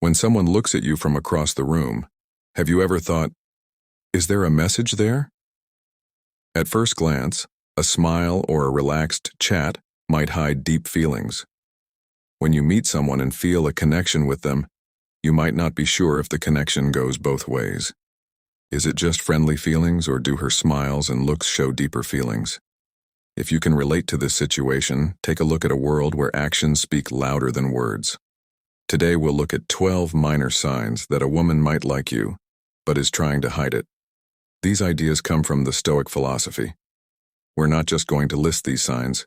When someone looks at you from across the room, have you ever thought, is there a message there? At first glance, a smile or a relaxed chat might hide deep feelings. When you meet someone and feel a connection with them, you might not be sure if the connection goes both ways. Is it just friendly feelings, or do her smiles and looks show deeper feelings? If you can relate to this situation, take a look at a world where actions speak louder than words. Today we'll look at 12 minor signs that a woman might like you, but is trying to hide it. These ideas come from the Stoic philosophy. We're not just going to list these signs.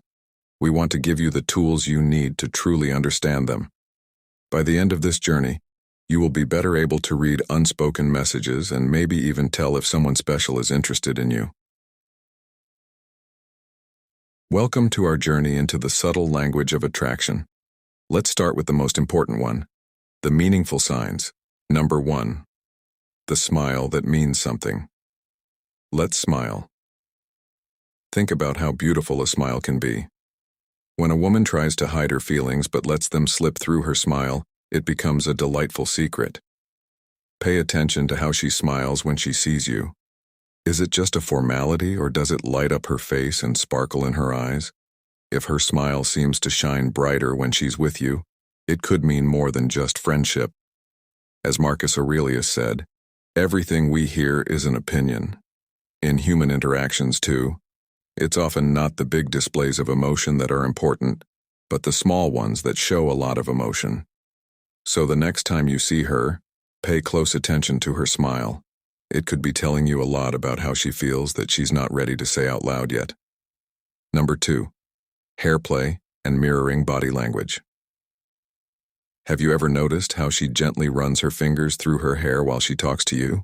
We want to give you the tools you need to truly understand them. By the end of this journey, you will be better able to read unspoken messages and maybe even tell if someone special is interested in you. Welcome to our journey into the subtle language of attraction. Let's start with the most important one, the meaningful signs. Number 1. The smile that means something. Let's smile. Think about how beautiful a smile can be. When a woman tries to hide her feelings but lets them slip through her smile, it becomes a delightful secret. Pay attention to how she smiles when she sees you. Is it just a formality, or does it light up her face and sparkle in her eyes? If her smile seems to shine brighter when she's with you, it could mean more than just friendship. As Marcus Aurelius said, everything we hear is an opinion. In human interactions too, it's often not the big displays of emotion that are important, but the small ones that show a lot of emotion. So the next time you see her, pay close attention to her smile. It could be telling you a lot about how she feels that she's not ready to say out loud yet. Number 2. Hair play and mirroring body language. Have you ever noticed how she gently runs her fingers through her hair while she talks to you?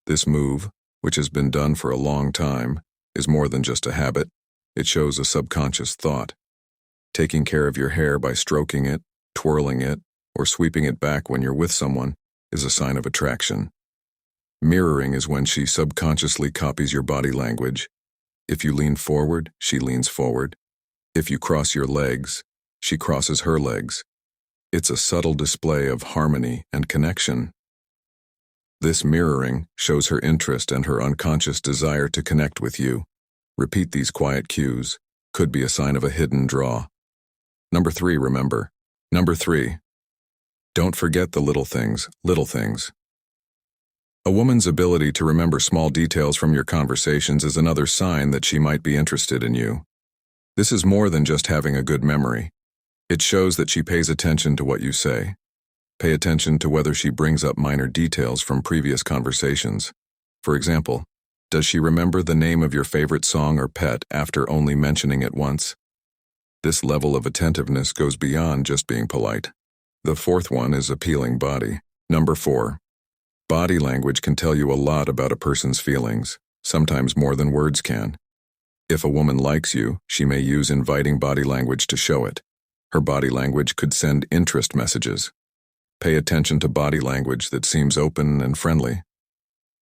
This move, which has been done for a long time, is more than just a habit. It shows a subconscious thought. Taking care of your hair by stroking it, twirling it, or sweeping it back when you're with someone is a sign of attraction. Mirroring is when she subconsciously copies your body language. If you lean forward, she leans forward. If you cross your legs, she crosses her legs. It's a subtle display of harmony and connection. This mirroring shows her interest and her unconscious desire to connect with you. Repeat these quiet cues. Could be a sign of a hidden draw. Number 3, remember. Number 3. Don't forget the little things, little things. A woman's ability to remember small details from your conversations is another sign that she might be interested in you. This is more than just having a good memory. It shows that she pays attention to what you say. Pay attention to whether she brings up minor details from previous conversations. For example, does she remember the name of your favorite song or pet after only mentioning it once? This level of attentiveness goes beyond just being polite. The 4th one is appealing body. Number 4. Body language can tell you a lot about a person's feelings, sometimes more than words can. If a woman likes you, she may use inviting body language to show it. Her body language could send interest messages. Pay attention to body language that seems open and friendly.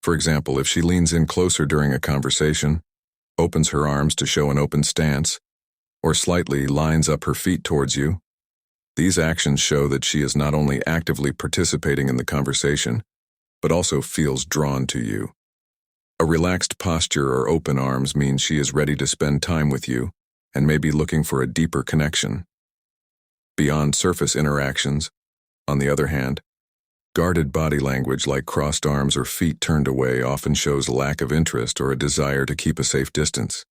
For example, if she leans in closer during a conversation, opens her arms to show an open stance, or slightly lines up her feet towards you, these actions show that she is not only actively participating in the conversation, but also feels drawn to you. A relaxed posture or open arms means she is ready to spend time with you and may be looking for a deeper connection. Beyond surface interactions, on the other hand, guarded body language like crossed arms or feet turned away often shows lack of interest or a desire to keep a safe distance.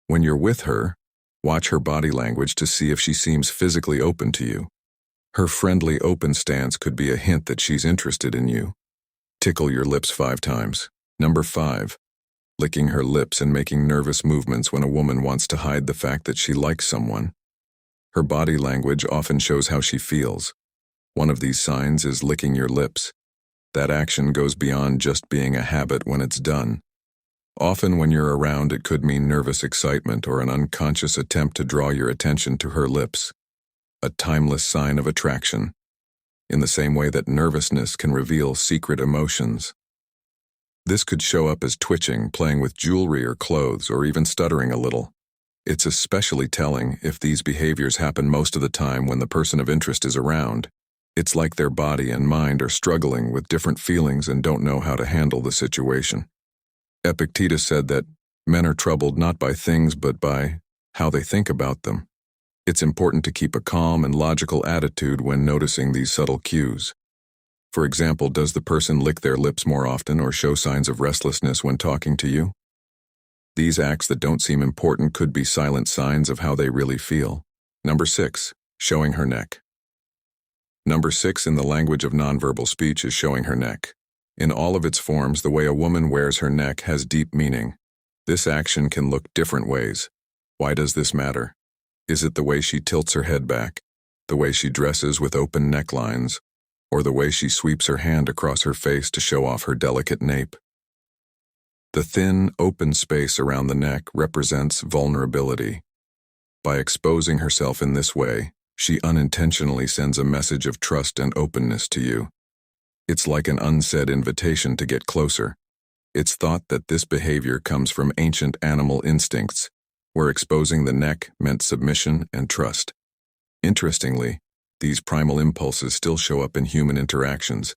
When you're with her, watch her body language to see if she seems physically open to you. Her friendly open stance could be a hint that she's interested in you. Tickle your lips 5 times. Number 5. Licking her lips and making nervous movements when a woman wants to hide the fact that she likes someone. Her body language often shows how she feels. One of these signs is licking your lips. That action goes beyond just being a habit when it's done. Often when you're around, it could mean nervous excitement or an unconscious attempt to draw your attention to her lips. A timeless sign of attraction, in the same way that nervousness can reveal secret emotions. This could show up as twitching, playing with jewelry or clothes, or even stuttering a little. It's especially telling if these behaviors happen most of the time when the person of interest is around. It's like their body and mind are struggling with different feelings and don't know how to handle the situation. Epictetus said that men are troubled not by things but by how they think about them. It's important to keep a calm and logical attitude when noticing these subtle cues. For example, does the person lick their lips more often or show signs of restlessness when talking to you? These acts that don't seem important could be silent signs of how they really feel. Number 6, showing her neck. Number 6 in the language of nonverbal speech is showing her neck. In all of its forms, the way a woman wears her neck has deep meaning. This action can look different ways. Why does this matter? Is it the way she tilts her head back, the way she dresses with open necklines, or the way she sweeps her hand across her face to show off her delicate nape? The thin, open space around the neck represents vulnerability. By exposing herself in this way, she unintentionally sends a message of trust and openness to you. It's like an unsaid invitation to get closer. It's thought that this behavior comes from ancient animal instincts, where exposing the neck meant submission and trust. Interestingly, these primal impulses still show up in human interactions,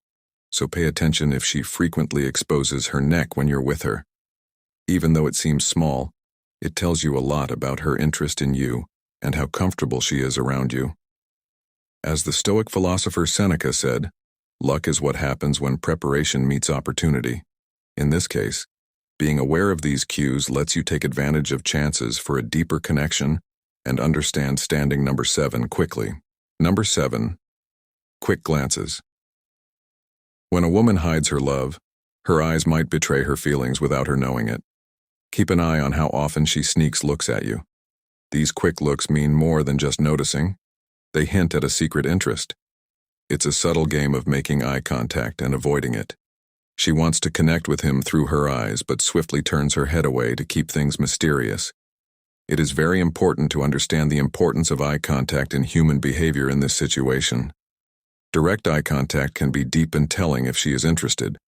so pay attention if she frequently exposes her neck when you're with her. Even though it seems small, it tells you a lot about her interest in you and how comfortable she is around you. As the Stoic philosopher Seneca said, luck is what happens when preparation meets opportunity. In this case, being aware of these cues lets you take advantage of chances for a deeper connection and understand standing number 7 quickly. Number 7, quick glances. When a woman hides her love, her eyes might betray her feelings without her knowing it. Keep an eye on how often she sneaks looks at you. These quick looks mean more than just noticing. They hint at a secret interest. It's a subtle game of making eye contact and avoiding it. She wants to connect with him through her eyes, but swiftly turns her head away to keep things mysterious. It is very important to understand the importance of eye contact in human behavior in this situation. Direct eye contact can be deep and telling if she is interested.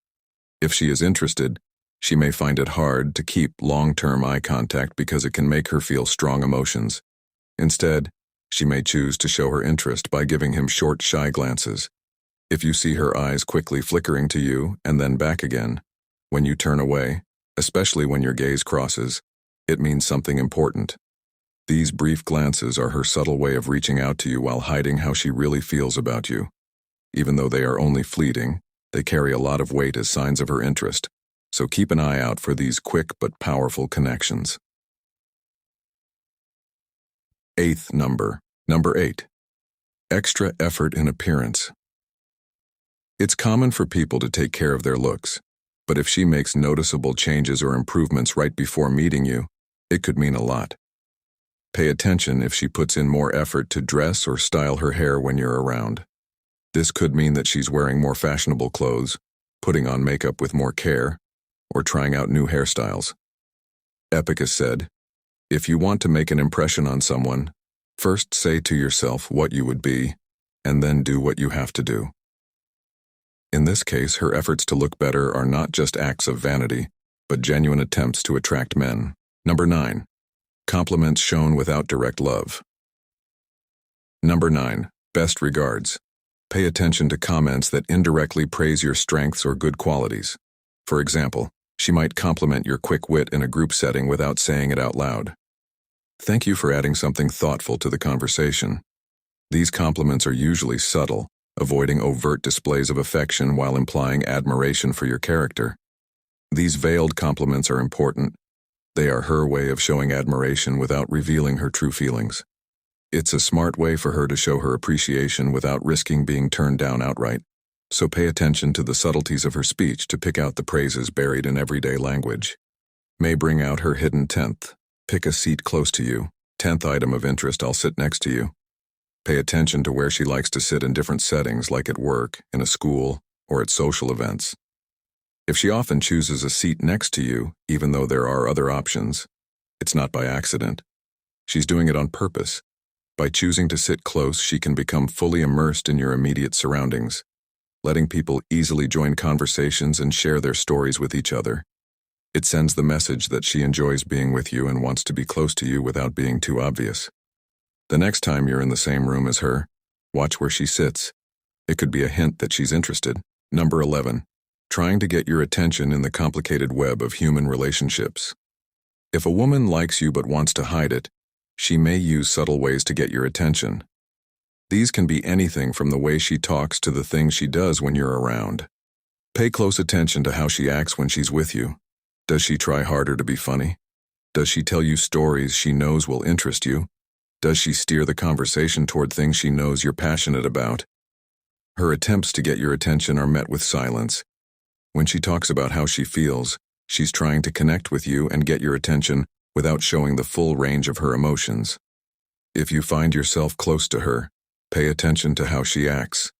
If she is interested, she may find it hard to keep long-term eye contact because it can make her feel strong emotions. Instead, she may choose to show her interest by giving him short, shy glances. If you see her eyes quickly flickering to you and then back again, when you turn away, especially when your gaze crosses, it means something important. These brief glances are her subtle way of reaching out to you while hiding how she really feels about you. Even though they are only fleeting, they carry a lot of weight as signs of her interest, so keep an eye out for these quick but powerful connections. Number 8. Extra effort in appearance. It's common for people to take care of their looks, but if she makes noticeable changes or improvements right before meeting you, it could mean a lot. Pay attention if she puts in more effort to dress or style her hair when you're around. This could mean that she's wearing more fashionable clothes, putting on makeup with more care, or trying out new hairstyles. Epictetus said, "If you want to make an impression on someone, first say to yourself what you would be, and then do what you have to do." In this case, her efforts to look better are not just acts of vanity, but genuine attempts to attract men. Number 9. Compliments shown without direct love. Number 9. Best regards. Pay attention to comments that indirectly praise your strengths or good qualities. For example, she might compliment your quick wit in a group setting without saying it out loud. "Thank you for adding something thoughtful to the conversation." These compliments are usually subtle, avoiding overt displays of affection while implying admiration for your character. These veiled compliments are important. They are her way of showing admiration without revealing her true feelings. It's a smart way for her to show her appreciation without risking being turned down outright, so pay attention to the subtleties of her speech to pick out the praises buried in everyday language. May bring out her hidden 10th. Pick a seat close to you. 10th item of interest, I'll sit next to you. Pay attention to where she likes to sit in different settings, like at work, in a school, or at social events. If she often chooses a seat next to you, even though there are other options, it's not by accident. She's doing it on purpose. By choosing to sit close, she can become fully immersed in your immediate surroundings, letting people easily join conversations and share their stories with each other. It sends the message that she enjoys being with you and wants to be close to you without being too obvious. The next time you're in the same room as her, watch where she sits. It could be a hint that she's interested. Number 11. Trying to get your attention in the complicated web of human relationships. If a woman likes you but wants to hide it, she may use subtle ways to get your attention. These can be anything from the way she talks to the things she does when you're around. Pay close attention to how she acts when she's with you. Does she try harder to be funny? Does she tell you stories she knows will interest you? Does she steer the conversation toward things she knows you're passionate about? Her attempts to get your attention are met with silence. When she talks about how she feels, she's trying to connect with you and get your attention without showing the full range of her emotions. If you find yourself close to her, pay attention to how she acts.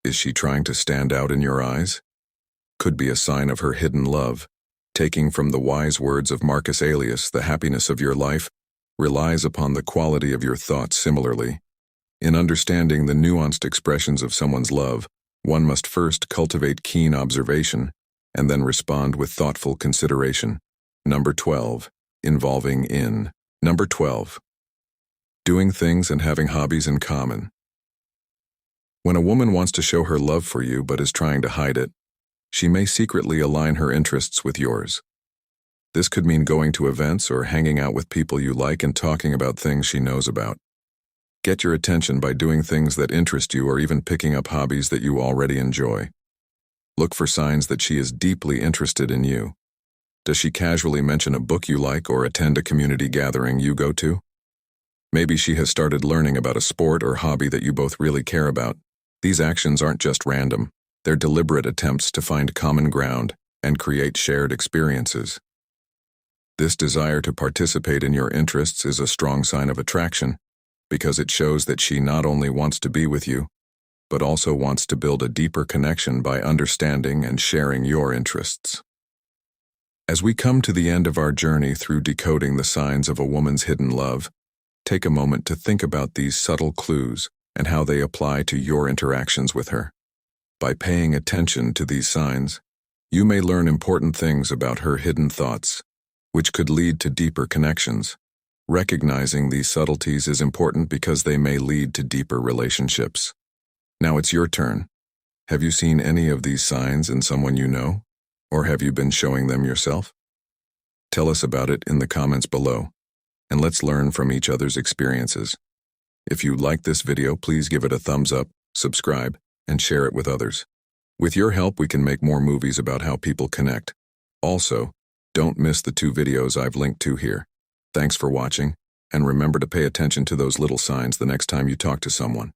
Is she trying to stand out in your eyes? Could be a sign of her hidden love. Taking from the wise words of Marcus Aurelius, the happiness of your life relies upon the quality of your thoughts similarly. In understanding the nuanced expressions of someone's love, one must first cultivate keen observation and then respond with thoughtful consideration. Number 12. Involving in. Number 12. Doing things and having hobbies in common. When a woman wants to show her love for you but is trying to hide it, she may secretly align her interests with yours. This could mean going to events or hanging out with people you like and talking about things she knows about. Get your attention by doing things that interest you or even picking up hobbies that you already enjoy. Look for signs that she is deeply interested in you. Does she casually mention a book you like or attend a community gathering you go to? Maybe she has started learning about a sport or hobby that you both really care about. These actions aren't just random. They're deliberate attempts to find common ground and create shared experiences. This desire to participate in your interests is a strong sign of attraction, because it shows that she not only wants to be with you, but also wants to build a deeper connection by understanding and sharing your interests. As we come to the end of our journey through decoding the signs of a woman's hidden love, take a moment to think about these subtle clues and how they apply to your interactions with her. By paying attention to these signs, you may learn important things about her hidden thoughts, which could lead to deeper connections. Recognizing these subtleties is important because they may lead to deeper relationships. Now it's your turn. Have you seen any of these signs in someone you know? Or have you been showing them yourself? Tell us about it in the comments below, and let's learn from each other's experiences. If you like this video, please give it a thumbs up, subscribe, and share it with others. With your help, we can make more movies about how people connect. Also, don't miss the 2 videos I've linked to here. Thanks for watching, and remember to pay attention to those little signs the next time you talk to someone.